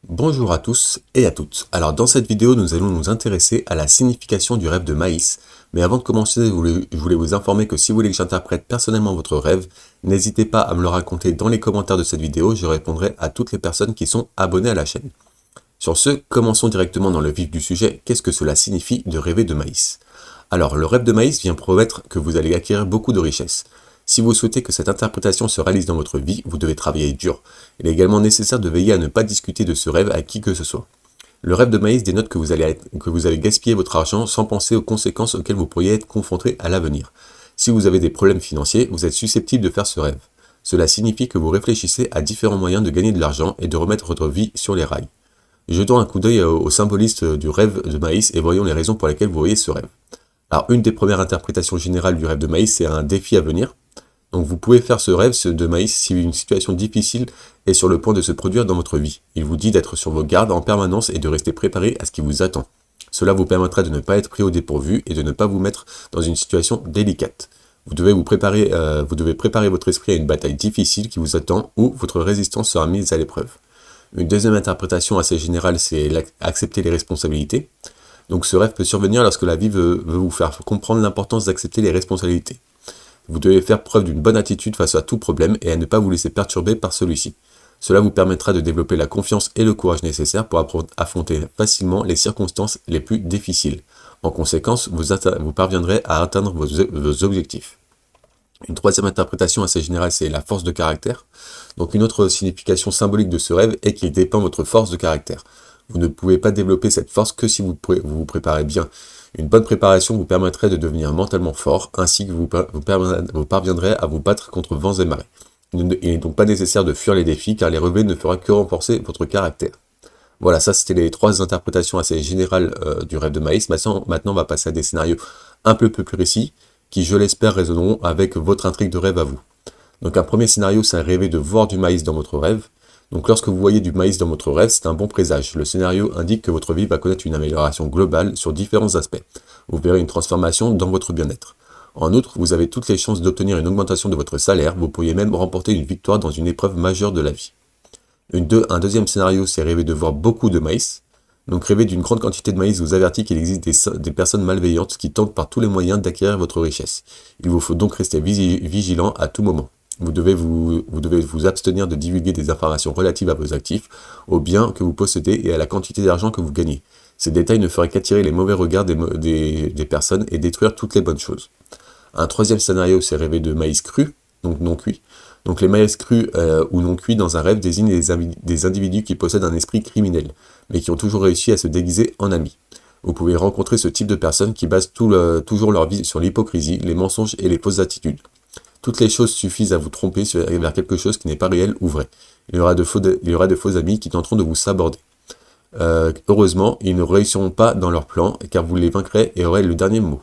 Bonjour à tous et à toutes. Alors dans cette vidéo, nous allons nous intéresser à la signification du rêve de maïs. Mais avant de commencer, je voulais vous informer que si vous voulez que j'interprète personnellement votre rêve, n'hésitez pas à me le raconter dans les commentaires de cette vidéo, je répondrai à toutes les personnes qui sont abonnées à la chaîne. Sur ce, commençons directement dans le vif du sujet. Qu'est-ce que cela signifie de rêver de maïs? Alors, le rêve de maïs vient promettre que vous allez acquérir beaucoup de richesses. Si vous souhaitez que cette interprétation se réalise dans votre vie, vous devez travailler dur. Il est également nécessaire de veiller à ne pas discuter de ce rêve à qui que ce soit. Le rêve de maïs dénote que vous allez gaspiller votre argent sans penser aux conséquences auxquelles vous pourriez être confronté à l'avenir. Si vous avez des problèmes financiers, vous êtes susceptible de faire ce rêve. Cela signifie que vous réfléchissez à différents moyens de gagner de l'argent et de remettre votre vie sur les rails. Jetons un coup d'œil au symboliste du rêve de maïs et voyons les raisons pour lesquelles vous voyez ce rêve. Alors, une des premières interprétations générales du rêve de maïs, c'est un défi à venir. Donc vous pouvez faire ce rêve de maïs si une situation difficile est sur le point de se produire dans votre vie. Il vous dit d'être sur vos gardes en permanence et de rester préparé à ce qui vous attend. Cela vous permettra de ne pas être pris au dépourvu et de ne pas vous mettre dans une situation délicate. Vous devez préparer votre esprit à une bataille difficile qui vous attend ou votre résistance sera mise à l'épreuve. Une deuxième interprétation assez générale, c'est accepter les responsabilités. Donc ce rêve peut survenir lorsque la vie veut vous faire comprendre l'importance d'accepter les responsabilités. Vous devez faire preuve d'une bonne attitude face à tout problème et à ne pas vous laisser perturber par celui-ci. Cela vous permettra de développer la confiance et le courage nécessaires pour affronter facilement les circonstances les plus difficiles. En conséquence, vous parviendrez à atteindre vos objectifs. Une troisième interprétation assez générale, c'est la force de caractère. Donc une autre signification symbolique de ce rêve est qu'il dépeint votre force de caractère. Vous ne pouvez pas développer cette force que si vous vous préparez bien. Une bonne préparation vous permettrait de devenir mentalement fort, ainsi que vous parviendrez à vous battre contre vents et marées. Il n'est donc pas nécessaire de fuir les défis, car les relever ne fera que renforcer votre caractère. Voilà, ça c'était les trois interprétations assez générales du rêve de maïs. Maintenant, on va passer à des scénarios un peu plus précis, qui je l'espère résonneront avec votre intrigue de rêve à vous. Donc un premier scénario, c'est rêver de voir du maïs dans votre rêve. Donc lorsque vous voyez du maïs dans votre rêve, c'est un bon présage. Le scénario indique que votre vie va connaître une amélioration globale sur différents aspects. Vous verrez une transformation dans votre bien-être. En outre, vous avez toutes les chances d'obtenir une augmentation de votre salaire, vous pourriez même remporter une victoire dans une épreuve majeure de la vie. Un deuxième scénario, c'est rêver de voir beaucoup de maïs. Donc rêver d'une grande quantité de maïs vous avertit qu'il existe des personnes malveillantes qui tentent par tous les moyens d'acquérir votre richesse. Il vous faut donc rester vigilant à tout moment. Vous devez vous abstenir de divulguer des informations relatives à vos actifs, aux biens que vous possédez et à la quantité d'argent que vous gagnez. Ces détails ne feraient qu'attirer les mauvais regards des personnes et détruire toutes les bonnes choses. Un troisième scénario, c'est rêver de maïs cru, donc non cuit. Donc les maïs crus ou non cuits dans un rêve désignent des individus qui possèdent un esprit criminel, mais qui ont toujours réussi à se déguiser en amis. Vous pouvez rencontrer ce type de personnes qui basent toujours leur vie sur l'hypocrisie, les mensonges et les fausses attitudes. Toutes les choses suffisent à vous tromper vers quelque chose qui n'est pas réel ou vrai. Il y aura de faux amis qui tenteront de vous saborder. Heureusement, ils ne réussiront pas dans leur plan, car vous les vaincrez et aurez le dernier mot.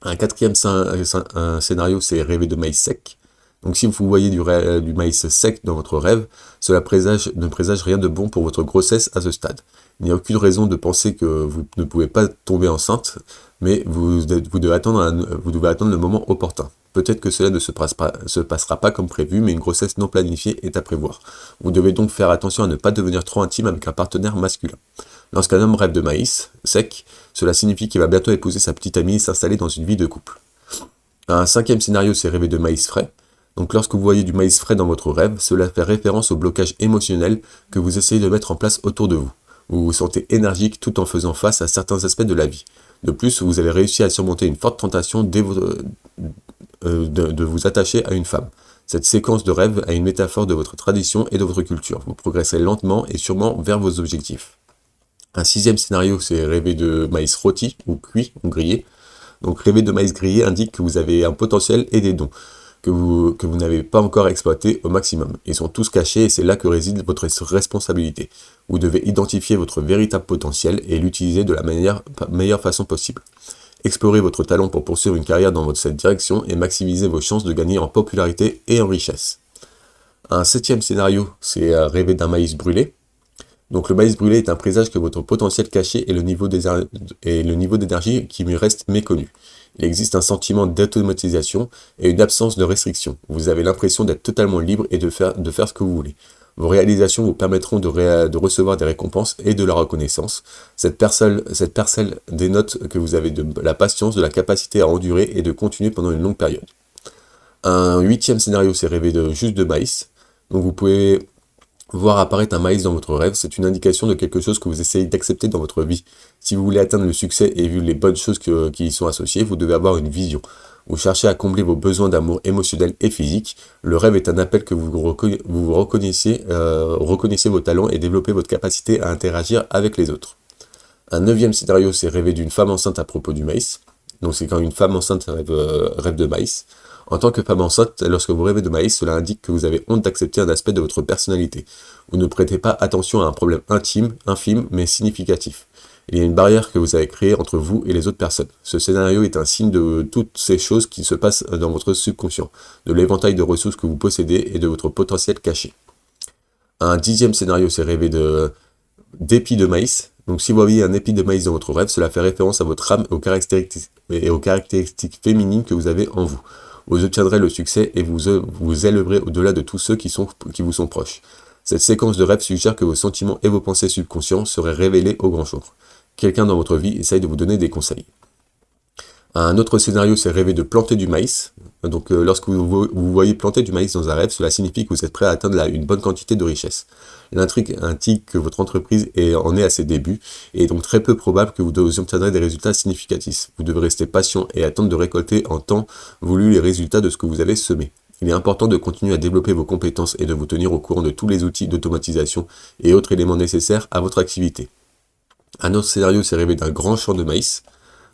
Un quatrième scénario, c'est rêver de maïs sec. Donc si vous voyez du maïs sec dans votre rêve, cela ne présage rien de bon pour votre grossesse à ce stade. Il n'y a aucune raison de penser que vous ne pouvez pas tomber enceinte, mais vous devez attendre le moment opportun. Peut-être que cela ne se passera pas comme prévu, mais une grossesse non planifiée est à prévoir. Vous devez donc faire attention à ne pas devenir trop intime avec un partenaire masculin. Lorsqu'un homme rêve de maïs sec, cela signifie qu'il va bientôt épouser sa petite amie et s'installer dans une vie de couple. Un cinquième scénario, c'est rêver de maïs frais. Donc lorsque vous voyez du maïs frais dans votre rêve, cela fait référence au blocage émotionnel que vous essayez de mettre en place autour de vous. Vous vous sentez énergique tout en faisant face à certains aspects de la vie. De plus, vous avez réussi à surmonter une forte tentation de vous attacher à une femme. Cette séquence de rêve est une métaphore de votre tradition et de votre culture. Vous progressez lentement et sûrement vers vos objectifs. Un sixième scénario, c'est rêver de maïs rôti ou cuit ou grillé. Donc rêver de maïs grillé indique que vous avez un potentiel et des dons que vous n'avez pas encore exploités au maximum. Ils sont tous cachés et c'est là que réside votre responsabilité. Vous devez identifier votre véritable potentiel et l'utiliser de la meilleure façon possible. Explorez votre talent pour poursuivre une carrière dans cette direction et maximiser vos chances de gagner en popularité et en richesse. Un septième scénario, c'est rêver d'un maïs brûlé. Donc le maïs brûlé est un présage que votre potentiel caché et le niveau d'énergie qui lui reste méconnu. Il existe un sentiment d'automatisation et une absence de restriction. Vous avez l'impression d'être totalement libre et de faire ce que vous voulez. Vos réalisations vous permettront de recevoir des récompenses et de la reconnaissance. Cette parcelle dénote que vous avez de la patience, de la capacité à endurer et de continuer pendant une longue période. Un huitième scénario, c'est rêver juste de maïs. Donc vous pouvez voir apparaître un maïs dans votre rêve, c'est une indication de quelque chose que vous essayez d'accepter dans votre vie. Si vous voulez atteindre le succès et vu les bonnes choses qui y sont associées, vous devez avoir une vision. Vous cherchez à combler vos besoins d'amour émotionnel et physique. Le rêve est un appel que vous reconnaissez vos talents et développez votre capacité à interagir avec les autres. Un neuvième scénario, c'est rêver d'une femme enceinte à propos du maïs. Donc c'est quand une femme enceinte rêve de maïs. En tant que femme enceinte, lorsque vous rêvez de maïs, cela indique que vous avez honte d'accepter un aspect de votre personnalité. Vous ne prêtez pas attention à un problème intime, infime, mais significatif. Il y a une barrière que vous avez créée entre vous et les autres personnes. Ce scénario est un signe de toutes ces choses qui se passent dans votre subconscient, de l'éventail de ressources que vous possédez et de votre potentiel caché. Un dixième scénario, c'est rêver d'épis de maïs. Donc si vous voyez un épi de maïs dans votre rêve, cela fait référence à votre âme et aux caractéristiques féminines que vous avez en vous. Vous obtiendrez le succès et vous élèverez au-delà de tous ceux qui vous sont proches. Cette séquence de rêves suggère que vos sentiments et vos pensées subconscients seraient révélés au grand jour. Quelqu'un dans votre vie essaye de vous donner des conseils. Un autre scénario, c'est rêver de planter du maïs. Donc lorsque vous voyez planter du maïs dans un rêve, cela signifie que vous êtes prêt à atteindre une bonne quantité de richesse. L'intrigue indique que votre entreprise en est à ses débuts, et est donc très peu probable que vous obtiendrez des résultats significatifs. Vous devez rester patient et attendre de récolter en temps voulu les résultats de ce que vous avez semé. Il est important de continuer à développer vos compétences et de vous tenir au courant de tous les outils d'automatisation et autres éléments nécessaires à votre activité. Un autre scénario, c'est rêver d'un grand champ de maïs.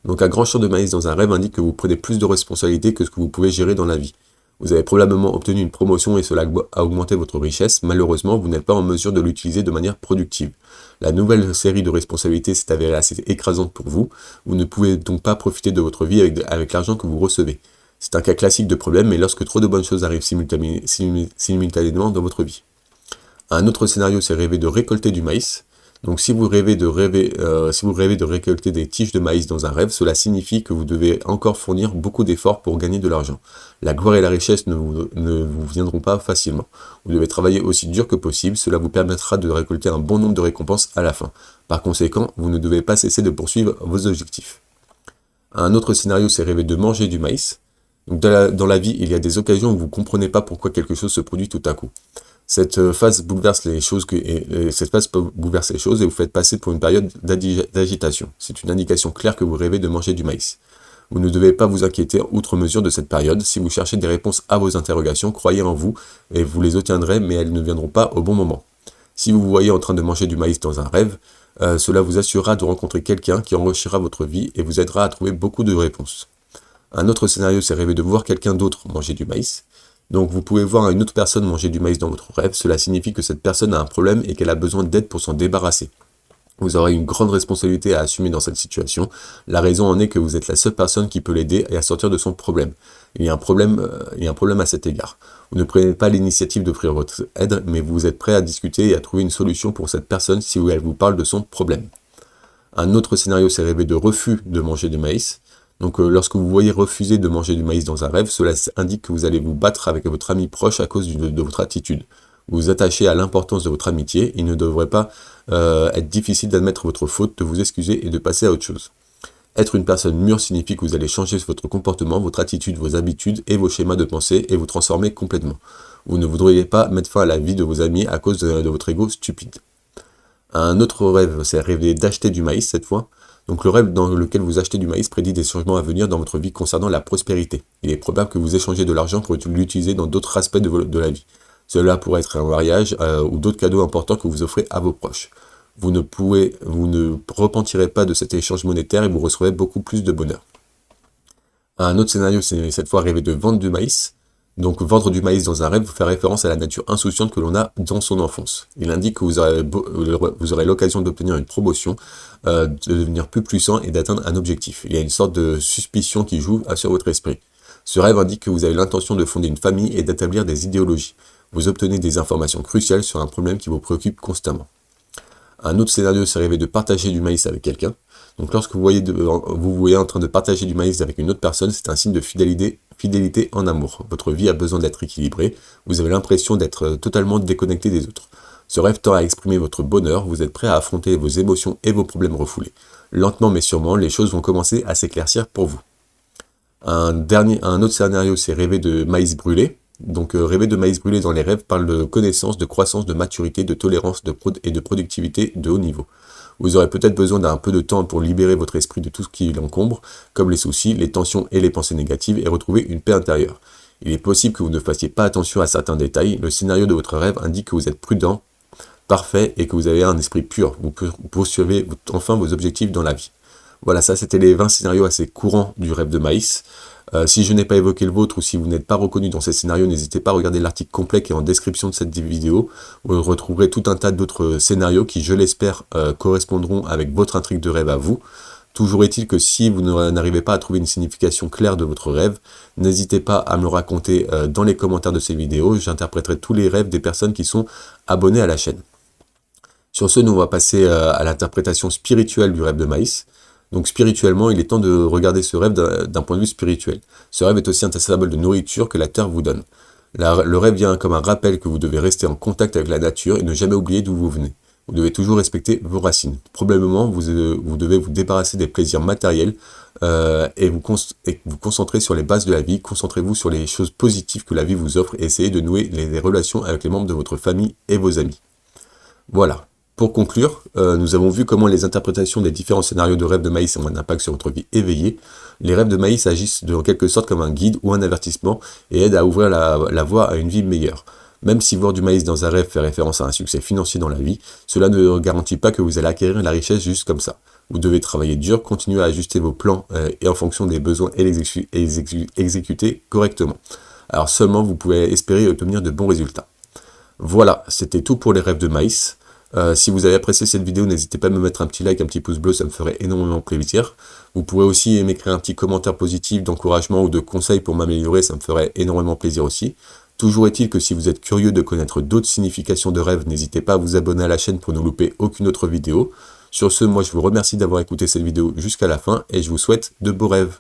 Donc un grand champ de maïs dans un rêve indique que vous prenez plus de responsabilités que ce que vous pouvez gérer dans la vie. Vous avez probablement obtenu une promotion et cela a augmenté votre richesse. Malheureusement, vous n'êtes pas en mesure de l'utiliser de manière productive. La nouvelle série de responsabilités s'est avérée assez écrasante pour vous. Vous ne pouvez donc pas profiter de votre vie avec l'argent que vous recevez. C'est un cas classique de problème, mais lorsque trop de bonnes choses arrivent simultanément dans votre vie. Un autre scénario, c'est rêver de récolter du maïs. Donc si vous rêvez de récolter des tiges de maïs dans un rêve, cela signifie que vous devez encore fournir beaucoup d'efforts pour gagner de l'argent. La gloire et la richesse ne vous viendront pas facilement. Vous devez travailler aussi dur que possible, cela vous permettra de récolter un bon nombre de récompenses à la fin. Par conséquent, vous ne devez pas cesser de poursuivre vos objectifs. Un autre scénario, c'est rêver de manger du maïs. Donc dans la vie, il y a des occasions où vous ne comprenez pas pourquoi quelque chose se produit tout à coup. Cette phase bouleverse les choses et vous faites passer pour une période d'agitation. C'est une indication claire que vous rêvez de manger du maïs. Vous ne devez pas vous inquiéter outre mesure de cette période. Si vous cherchez des réponses à vos interrogations, croyez en vous et vous les obtiendrez, mais elles ne viendront pas au bon moment. Si vous vous voyez en train de manger du maïs dans un rêve, cela vous assurera de rencontrer quelqu'un qui enrichira votre vie et vous aidera à trouver beaucoup de réponses. Un autre scénario, c'est rêver de voir quelqu'un d'autre manger du maïs. Donc vous pouvez voir une autre personne manger du maïs dans votre rêve, cela signifie que cette personne a un problème et qu'elle a besoin d'aide pour s'en débarrasser. Vous aurez une grande responsabilité à assumer dans cette situation. La raison en est que vous êtes la seule personne qui peut l'aider et à sortir de son problème. Il y a un problème à cet égard. Vous ne prenez pas l'initiative d'offrir votre aide, mais vous êtes prêt à discuter et à trouver une solution pour cette personne si elle vous parle de son problème. Un autre scénario, c'est rêver de refus de manger du maïs. Donc lorsque vous voyez refuser de manger du maïs dans un rêve, cela indique que vous allez vous battre avec votre ami proche à cause de votre attitude. Vous vous attachez à l'importance de votre amitié, il ne devrait pas être difficile d'admettre votre faute, de vous excuser et de passer à autre chose. Être une personne mûre signifie que vous allez changer votre comportement, votre attitude, vos habitudes et vos schémas de pensée et vous transformer complètement. Vous ne voudriez pas mettre fin à la vie de vos amis à cause de votre ego stupide. Un autre rêve, c'est rêver d'acheter du maïs cette fois. Donc le rêve dans lequel vous achetez du maïs prédit des changements à venir dans votre vie concernant la prospérité. Il est probable que vous échangez de l'argent pour l'utiliser dans d'autres aspects de la vie. Cela pourrait être un mariage ou d'autres cadeaux importants que vous offrez à vos proches. Vous ne repentirez pas de cet échange monétaire et vous recevrez beaucoup plus de bonheur. Un autre scénario, c'est cette fois rêver de vendre du maïs. Donc vendre du maïs dans un rêve fait référence à la nature insouciante que l'on a dans son enfance. Il indique que vous aurez l'occasion d'obtenir une promotion, de devenir plus puissant et d'atteindre un objectif. Il y a une sorte de suspicion qui joue sur votre esprit. Ce rêve indique que vous avez l'intention de fonder une famille et d'établir des idéologies. Vous obtenez des informations cruciales sur un problème qui vous préoccupe constamment. Un autre scénario, c'est rêver de partager du maïs avec quelqu'un. Donc lorsque vous voyez en train de partager du maïs avec une autre personne, c'est un signe de fidélité en amour. Votre vie a besoin d'être équilibrée, vous avez l'impression d'être totalement déconnecté des autres. Ce rêve tend à exprimer votre bonheur, vous êtes prêt à affronter vos émotions et vos problèmes refoulés. Lentement mais sûrement, les choses vont commencer à s'éclaircir pour vous. Un autre scénario, c'est rêver de maïs brûlé. Donc rêver de maïs brûlé dans les rêves parle de connaissance, de croissance, de maturité, de tolérance et de productivité de haut niveau. Vous aurez peut-être besoin d'un peu de temps pour libérer votre esprit de tout ce qui l'encombre, comme les soucis, les tensions et les pensées négatives, et retrouver une paix intérieure. Il est possible que vous ne fassiez pas attention à certains détails. Le scénario de votre rêve indique que vous êtes prudent, parfait et que vous avez un esprit pur. Vous poursuivez enfin vos objectifs dans la vie. Voilà, ça c'était les 20 scénarios assez courants du rêve de maïs. Si je n'ai pas évoqué le vôtre ou si vous n'êtes pas reconnu dans ces scénarios, n'hésitez pas à regarder l'article complet qui est en description de cette vidéo. Vous retrouverez tout un tas d'autres scénarios qui, je l'espère, correspondront avec votre intrigue de rêve à vous. Toujours est-il que si vous n'arrivez pas à trouver une signification claire de votre rêve, n'hésitez pas à me le raconter dans les commentaires de ces vidéos. J'interpréterai tous les rêves des personnes qui sont abonnées à la chaîne. Sur ce, nous on va passer à l'interprétation spirituelle du rêve de maïs. Donc spirituellement, il est temps de regarder ce rêve d'un point de vue spirituel. Ce rêve est aussi un symbole de nourriture que la terre vous donne. Le rêve vient comme un rappel que vous devez rester en contact avec la nature et ne jamais oublier d'où vous venez. Vous devez toujours respecter vos racines. Probablement, vous devez vous débarrasser des plaisirs matériels et vous concentrer sur les bases de la vie. Concentrez-vous sur les choses positives que la vie vous offre et essayez de nouer les relations avec les membres de votre famille et vos amis. Voilà. Pour conclure, nous avons vu comment les interprétations des différents scénarios de rêves de maïs ont un impact sur votre vie éveillée. Les rêves de maïs agissent en quelque sorte comme un guide ou un avertissement et aident à ouvrir la voie à une vie meilleure. Même si voir du maïs dans un rêve fait référence à un succès financier dans la vie, cela ne garantit pas que vous allez acquérir la richesse juste comme ça. Vous devez travailler dur, continuer à ajuster vos plans et en fonction des besoins et les exécuter correctement. Alors seulement vous pouvez espérer obtenir de bons résultats. Voilà, c'était tout pour les rêves de maïs. Si vous avez apprécié cette vidéo, n'hésitez pas à me mettre un petit like, un petit pouce bleu, ça me ferait énormément plaisir. Vous pourrez aussi m'écrire un petit commentaire positif d'encouragement ou de conseil pour m'améliorer, ça me ferait énormément plaisir aussi. Toujours est-il que si vous êtes curieux de connaître d'autres significations de rêves, n'hésitez pas à vous abonner à la chaîne pour ne louper aucune autre vidéo. Sur ce, moi je vous remercie d'avoir écouté cette vidéo jusqu'à la fin et je vous souhaite de beaux rêves.